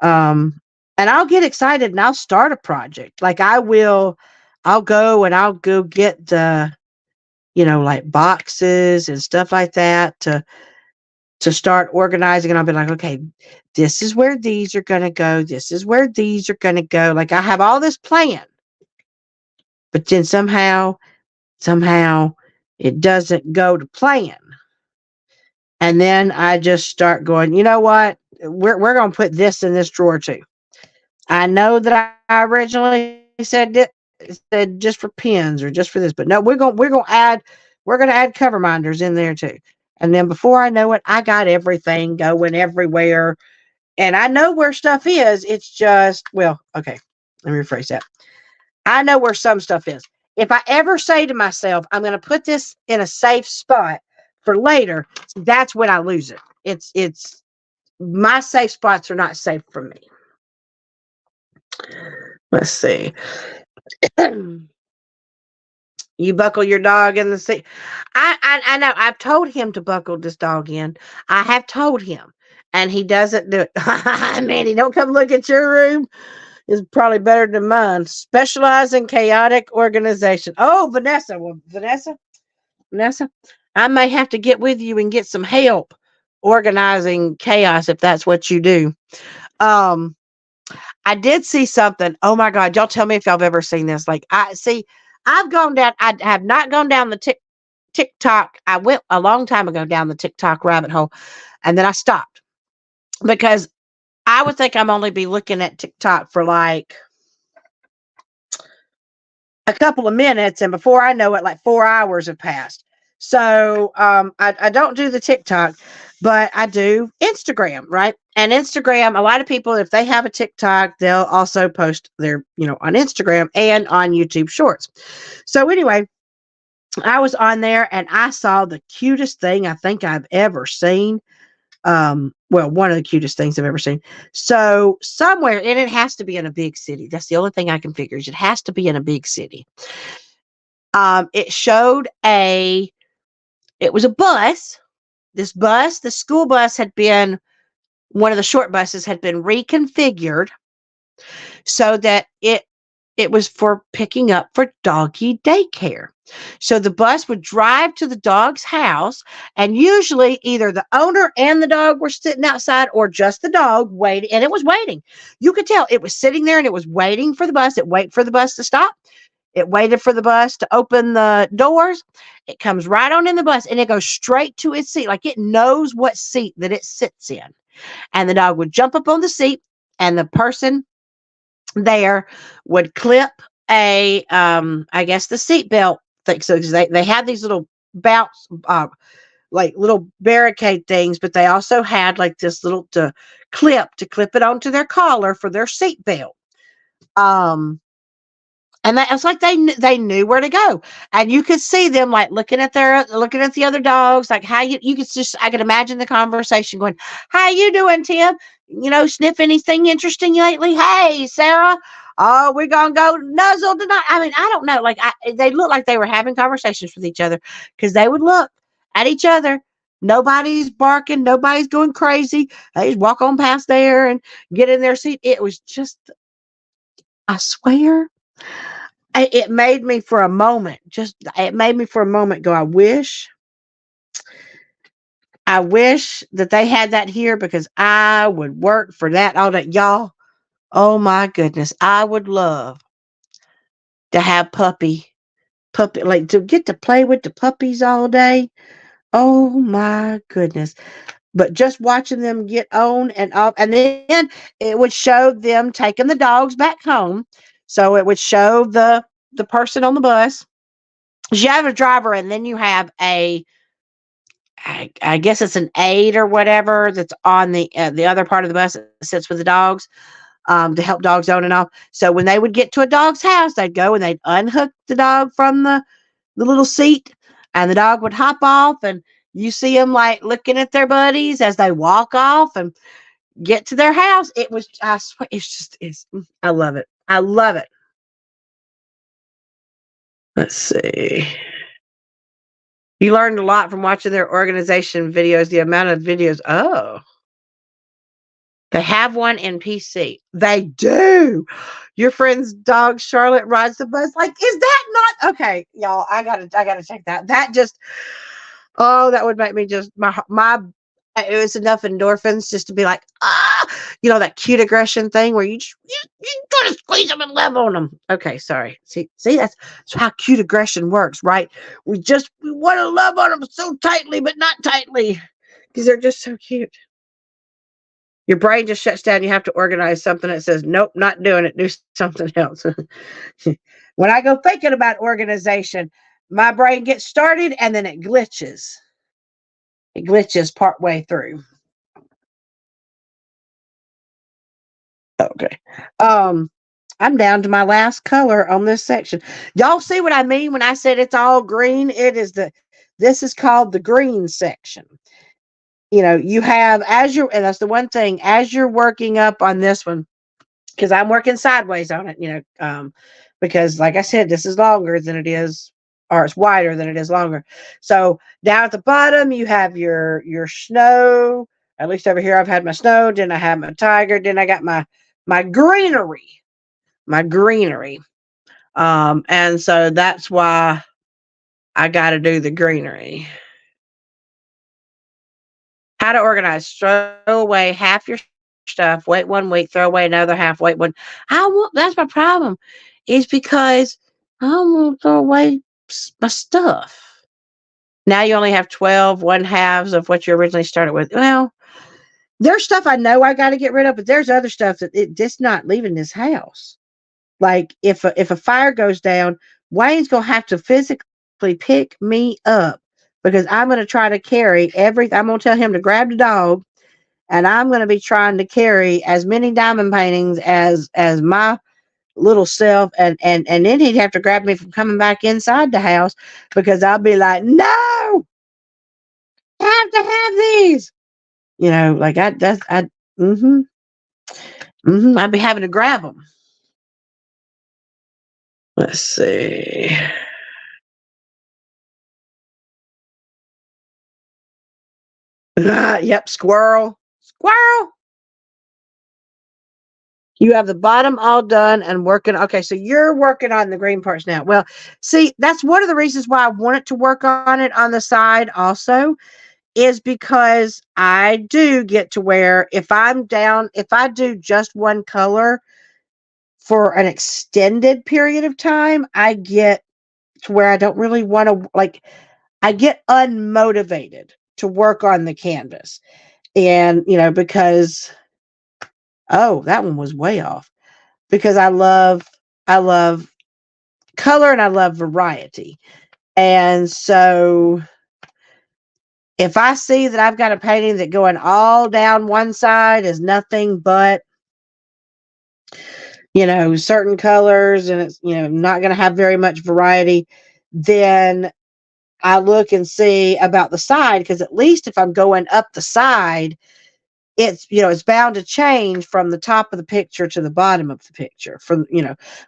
And I'll get excited and I'll start a project. Like I'll go get the like boxes and stuff like that to start organizing. And I'll be like, okay, this is where these are going to go. This is where these are going to go. Like I have all this plan, but then somehow it doesn't go to plan. And then I just start going, you know what? We're going to put this in this drawer too. I know that I originally said just for pens or just for this, but no, we're gonna add cover minders in there too. And then before I know it, I got everything going everywhere. And I know where stuff is. It's just, well, okay, let me rephrase that. I know where some stuff is. If I ever say to myself, I'm going to put this in a safe spot for later, that's when I lose it. It's my safe spots are not safe for me. Let's see. You buckle your dog in the seat. I know. I've told him to buckle this dog in. I have told him, and he doesn't do it. Mandy, don't come look at your room. It's probably better than mine. Specialize in chaotic organization. Oh, Vanessa. Well, Vanessa, I may have to get with you and get some help organizing chaos if that's what you do. Um, I did see something. Oh my God. Y'all tell me if y'all have ever seen this. Like I've gone down, I have not gone down the TikTok. I went a long time ago down the TikTok rabbit hole and then I stopped because I would think I'm only be looking at TikTok for like a couple of minutes. And before I know it, like 4 hours have passed. So I don't do the TikTok, but I do Instagram, right? And Instagram, a lot of people, if they have a TikTok, they'll also post their, on Instagram and on YouTube Shorts. So anyway, I was on there and I saw the cutest thing I think I've ever seen. Well, one of the cutest things I've ever seen. So somewhere, and it has to be in a big city. That's the only thing I can figure is it has to be in a big city. It showed it was a bus. The school bus had been, one of the short buses had been reconfigured so that it was for picking up for doggy daycare. So the bus would drive to the dog's house, and usually either the owner and the dog were sitting outside or just the dog waiting, and it was waiting. You could tell it was sitting there and it was waiting for the bus. It waited for the bus to stop. It waited for the bus to open the doors. It comes right on in the bus and it goes straight to its seat. Like it knows what seat that it sits in. And the dog would jump up on the seat and the person there would clip I guess the seatbelt thing. So they had these little bounce, like little barricade things, but they also had like this little to clip it onto their collar for their seatbelt. And it's like they knew where to go, and you could see them like looking at the other dogs, like how you could just, I could imagine the conversation going, "How you doing, Tim? Sniff anything interesting lately? Hey, Sarah, oh, we're gonna go nuzzle tonight." I mean, I don't know, like they looked like they were having conversations with each other because they would look at each other. Nobody's barking, nobody's going crazy. They just walk on past there and get in their seat. It was just, I swear. It made me for a moment, go, I wish that they had that here because I would work for that all day. Y'all, oh my goodness, I would love to have like to get to play with the puppies all day. Oh my goodness. But just watching them get on and off, and then it would show them taking the dogs back home. So it would show the person on the bus. You have a driver, and then you have I guess it's an aide or whatever that's on the other part of the bus that sits with the dogs, to help dogs on and off. So when they would get to a dog's house, they'd go and they'd unhook the dog from the little seat, and the dog would hop off, and you see them like looking at their buddies as they walk off and get to their house. It was, I swear, I love it. I love it. Let's see. You learned a lot from watching their organization videos, the amount of videos. Oh, They have one in PC. They do. Your friend's dog Charlotte rides the bus. Like, is that not okay, y'all? I gotta check that. That just oh, that would make me just my. It was enough endorphins just to be like, that cute aggression thing where you gotta squeeze them and love on them. Okay, sorry. See, that's how cute aggression works, right? We want to love on them so tightly, but not tightly because they're just so cute. Your brain just shuts down. You have to organize something that says, nope, not doing it. Do something else. When I go thinking about organization, my brain gets started and then it glitches. It glitches part way through. Okay. Um, I'm down to my last color on this section. Y'all see what I mean when I said it's all green? This is called the green section. You have and that's the one thing, as you're working up on this one, because I'm working sideways on it, because like I said, this is longer than it is, or it's wider than it is longer. So down at the bottom, you have your snow. At least over here, I've had my snow. Then I have my tiger. Then I got my greenery, my greenery. And so that's why I got to do the greenery. How to organize: throw away half your stuff, wait 1 week, throw away another half, wait one. That's my problem, is because I don't want to throw away my stuff. Now you only have 12 1/2 of what you originally started with. Well, there's stuff I know I got to get rid of, but there's other stuff that it just not leaving this house. Like if a fire goes down, Wayne's gonna have to physically pick me up because I'm gonna try to carry I'm gonna tell him to grab the dog, and I'm going to be trying to carry as many diamond paintings as my little self, and then he'd have to grab me from coming back inside the house because I'll be like, no, I have to have these. Like mm-hmm, I'd be having to grab them. Let's see. Yep, squirrel. You have the bottom all done and working. Okay, so you're working on the green parts now. Well, see, that's one of the reasons why I wanted to work on it on the side also, is because I do get to where if I do just one color for an extended period of time, I get to where I don't really want to, like, I get unmotivated to work on the canvas. And, because, oh, that one was way off. Because I love color and I love variety. And so if I see that I've got a painting that going all down one side is nothing but, certain colors, and it's, not going to have very much variety, then I look and see about the side, because at least if I'm going up the side, it's bound to change from the top of the picture to the bottom of the picture,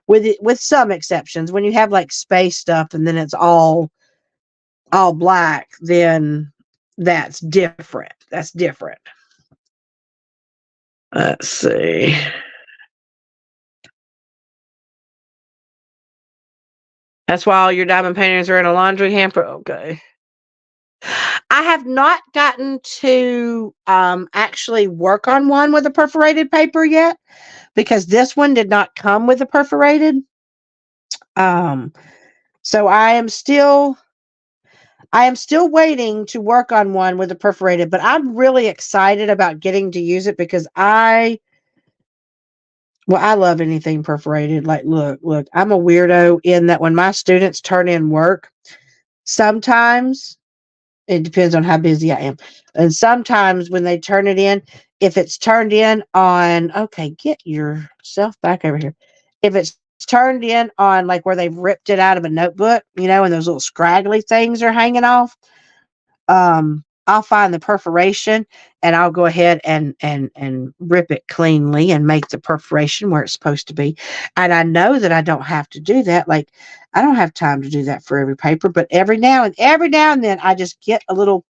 with some exceptions. When you have like space stuff and then it's all black, then that's different. Let's see. That's why all your diamond paintings are in a laundry hamper. Okay. I have not gotten to actually work on one with a perforated paper yet, because this one did not come with a perforated. So I am still waiting to work on one with a perforated, but I'm really excited about getting to use it because I love anything perforated. Like, look, I'm a weirdo in that when my students turn in work, sometimes it depends on how busy I am. And sometimes when they turn it in, if it's turned in on, okay, get yourself back over here. If it's turned in on like where they've ripped it out of a notebook, and those little scraggly things are hanging off, I'll find the perforation and I'll go ahead and rip it cleanly and make the perforation where it's supposed to be. And I know that I don't have to do that. Like, I don't have time to do that for every paper, but every now and then I just get a little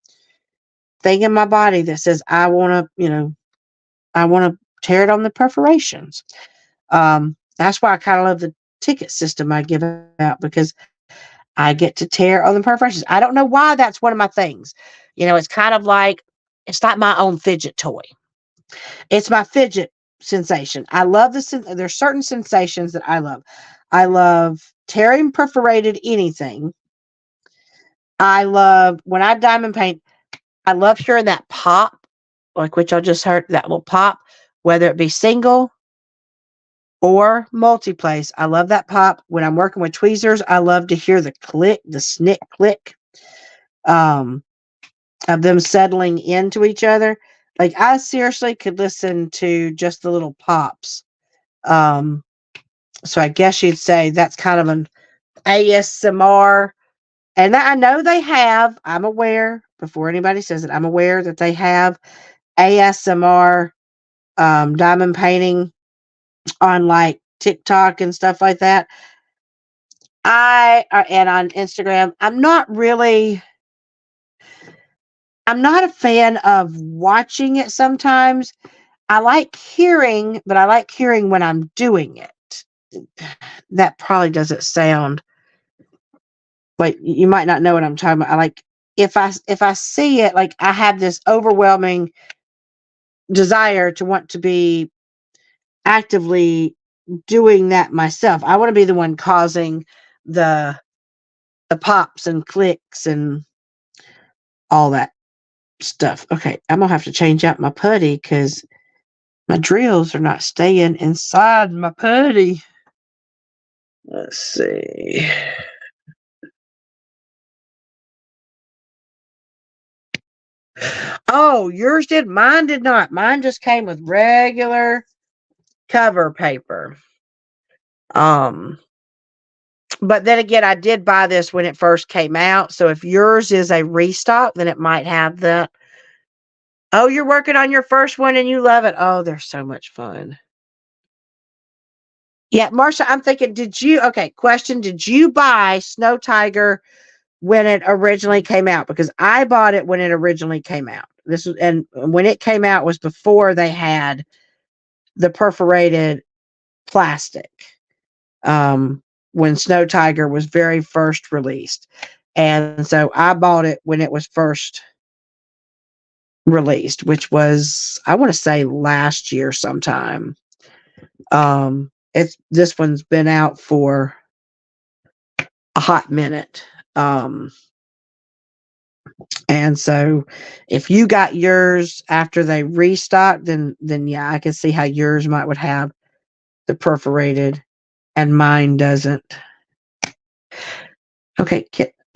thing in my body that says, I want to tear it on the perforations. That's why I kind of love the ticket system I give out, because I get to tear on the perforations. I don't know why that's one of my things. It's kind of like, it's not my own fidget toy. It's my fidget sensation. I love there's certain sensations that I love. I love tearing perforated anything. I love when I diamond paint, I love hearing that pop, like which I just heard, that little pop, whether it be single or multi-place. I love that pop. When I'm working with tweezers, I love to hear the click, the snick click, um, of them settling into each other. Like I seriously could listen to just the little pops. Um, so I guess you'd say that's kind of an ASMR. And I know they have, I'm aware, before anybody says it, I'm aware that they have ASMR diamond painting on like TikTok and stuff like that. And on Instagram, I'm not a fan of watching it sometimes. I like hearing, but I like hearing when I'm doing it. That probably doesn't sound like, you might not know what I'm talking about. I like, if I see it, like I have this overwhelming desire to want to be actively doing that myself. I want to be the one causing the pops and clicks and all that stuff. Okay, I'm gonna have to change out my putty because my drills are not staying inside my putty. Let's see. Oh, yours did. Mine did not. Mine just came with regular cover paper. Um, but then again, I did buy this when it first came out. So if yours is a restock, then it might have that. Oh, you're working on your first one and you love it. Oh, they're so much fun. Yeah, Marsha, I'm thinking, question, did you buy Snow Tiger when it originally came out? Because I bought it when it originally came out. And when it came out was before they had the perforated plastic. When Snow Tiger was very first released. And so I bought it when it was first released, which was, I want to say, last year sometime. This one's been out for a hot minute. And so if you got yours after they restocked, then yeah, I can see how yours would have the perforated and mine doesn't. Okay,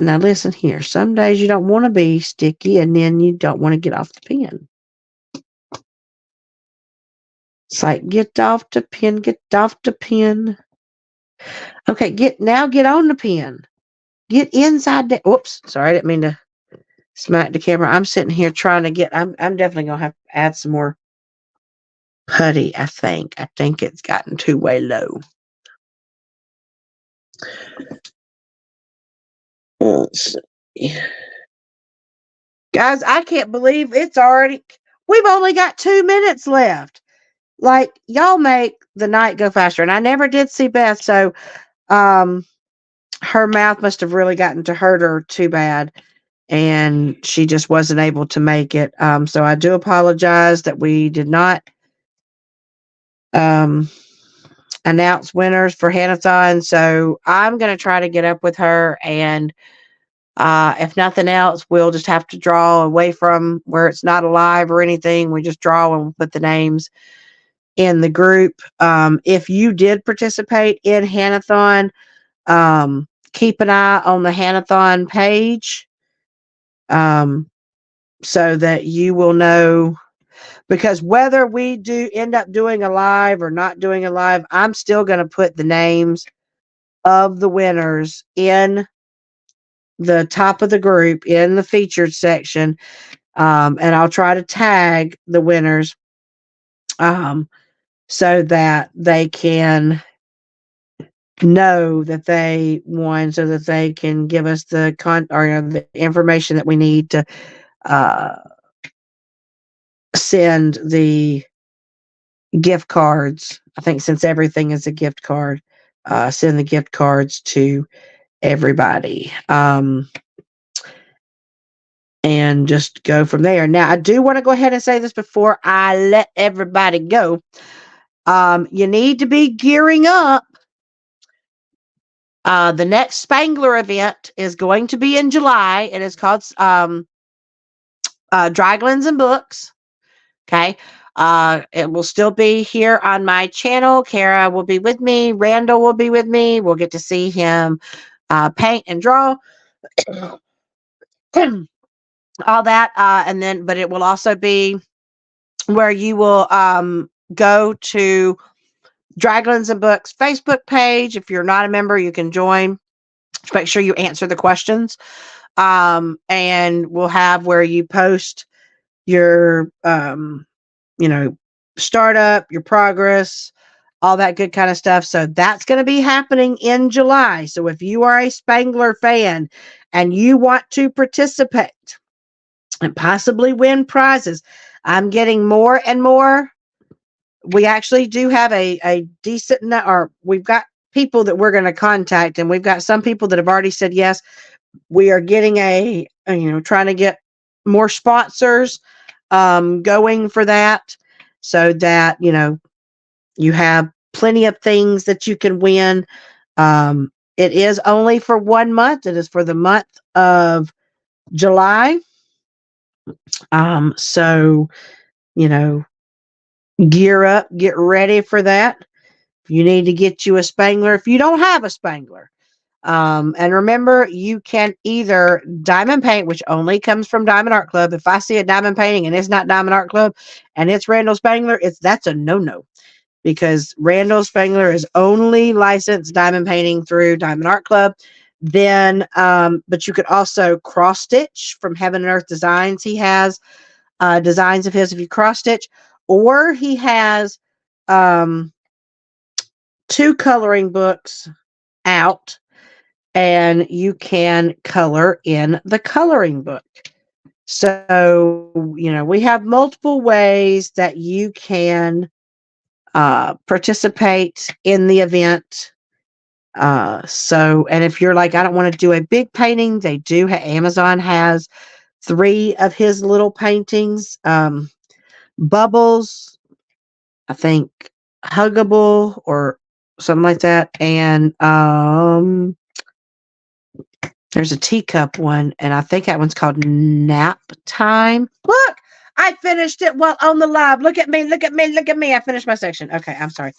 now listen here. Some days you don't want to be sticky and then you don't want to get off the pen. It's like, get off the pen, get off the pen. Okay, get on the pen. Get inside the, oops, sorry, I didn't mean to smack the camera. I'm sitting here trying to get, I'm definitely going to have to add some more putty, I think. I think it's gotten too way low. Let's see. Guys, I can't believe we've only got 2 minutes left. Like, y'all make the night go faster. And I never did see Beth, so her mouth must have really gotten to hurt her too bad. And she just wasn't able to make it. So I do apologize that we did not announce winners for Hanathon. So I'm going to try to get up with her, and if nothing else, we'll just have to draw away from where it's not alive or anything. We just draw and we'll put the names in the group. If you did participate in Hanathon, keep an eye on the Hanathon page, so that you will know, because whether we do end up doing a live or not doing a live, I'm still going to put the names of the winners in the top of the group in the featured section. And I'll try to tag the winners, so that they can know that they won, so that they can give us the the information that we need to send the gift cards. I think since everything is a gift card, send the gift cards to everybody. And just go from there. Now, I do want to go ahead and say this before I let everybody go. You need to be gearing up. The next Spangler event is going to be in July. It is called Draglins and Books. Okay. It will still be here on my channel. Kara will be with me. Randall will be with me. We'll get to see him paint and draw. All that. But it will also be where you will go to Draglins and Books Facebook page. If you're not a member, you can join. Just make sure you answer the questions. And we'll have where you post your startup, your progress, all that good kind of stuff. So that's going to be happening in July. So if you are a Spangler fan and you want to participate and possibly win prizes, I'm getting more and more. We actually do have a decent, or we've got people that we're going to contact, and we've got some people that have already said yes. We are getting trying to get more sponsors going for that, so that you have plenty of things that you can win. It is only for 1 month. It is for the month of July. So gear up, get ready for that. You need to get you a Spangler if you don't have a Spangler. And remember, you can either diamond paint, which only comes from Diamond Art Club. If I see a diamond painting and it's not Diamond Art Club and it's Randall Spangler, that's a no-no, because Randall Spangler is only licensed diamond painting through Diamond Art Club. Then, but you could also cross stitch from Heaven and Earth Designs. He has designs of his if you cross stitch, or he has 2 coloring books out, and you can color in the coloring book. So, we have multiple ways that you can participate in the event. And if you're like, I don't want to do a big painting, they do Amazon has 3 of his little paintings, Bubbles, I think Huggable or something like that. And there's a teacup one, and I think that one's called Nap Time. Look, I finished it while on the live. Look at me, look at me, look at me. I finished my section. Okay, I'm sorry.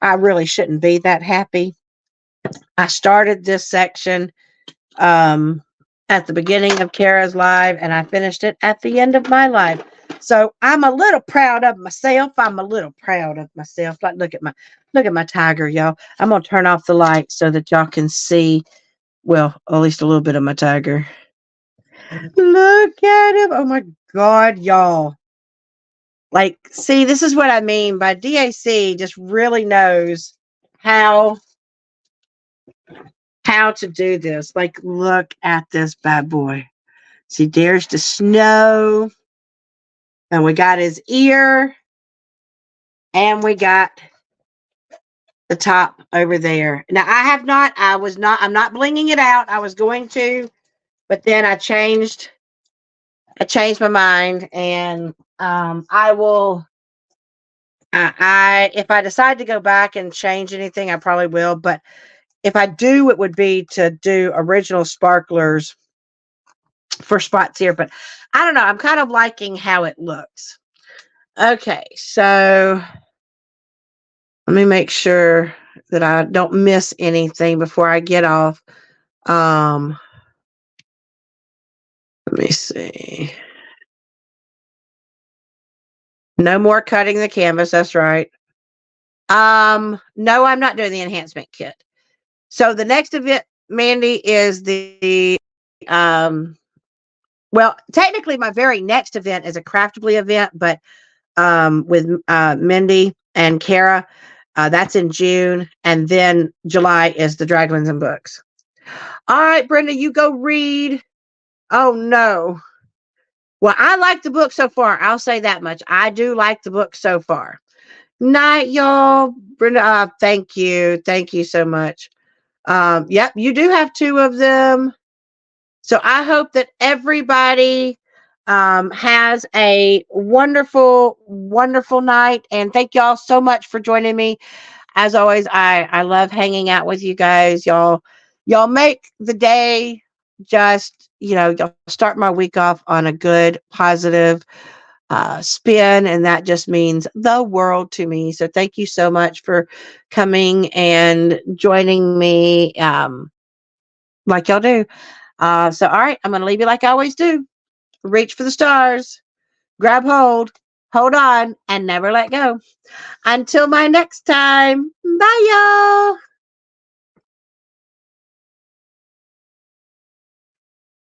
I really shouldn't be that happy. I started this section at the beginning of Kara's live, and I finished it at the end of my live. So I'm a little proud of myself. Like, look at my tiger, y'all. I'm gonna turn off the light so that y'all can see, well, at least a little bit of my tiger. Look at him. Oh my God, y'all. Like, see, this is what I mean by DAC just really knows how to do this. Like, look at this bad boy. See, there's the snow. And we got his ear. And we got the top over there. Now, I'm not blinging it out. I was going to, but then I changed my mind, and I will, if I decide to go back and change anything, I probably will, but if I do, it would be to do original sparklers for spots here, but I don't know. I'm kind of liking how it looks. Okay, so let me make sure that I don't miss anything before I get off. Let me see. No more cutting the canvas. That's right. No, I'm not doing the enhancement kit. So the next event, Mandy, is well, technically my very next event is a Craftibly event, but with Mindy and Kara, that's in June, and then July is the Draglins and Books. All right, Brenda, you go read. Oh no. Well, I like the book so far. I'll say that much. I do like the book so far. Night, y'all. Brenda, thank you. Thank you so much. Yep, you do have two of them. So I hope that everybody has a wonderful, wonderful night. And thank y'all so much for joining me. As always, I love hanging out with you guys. Y'all make the day just, y'all start my week off on a good, positive spin, and that just means the world to me. So thank you so much for coming and joining me, like y'all do. So, all right, I'm going to leave you like I always do. Reach for the stars, grab hold on, and never let go. Until my next time, bye, y'all.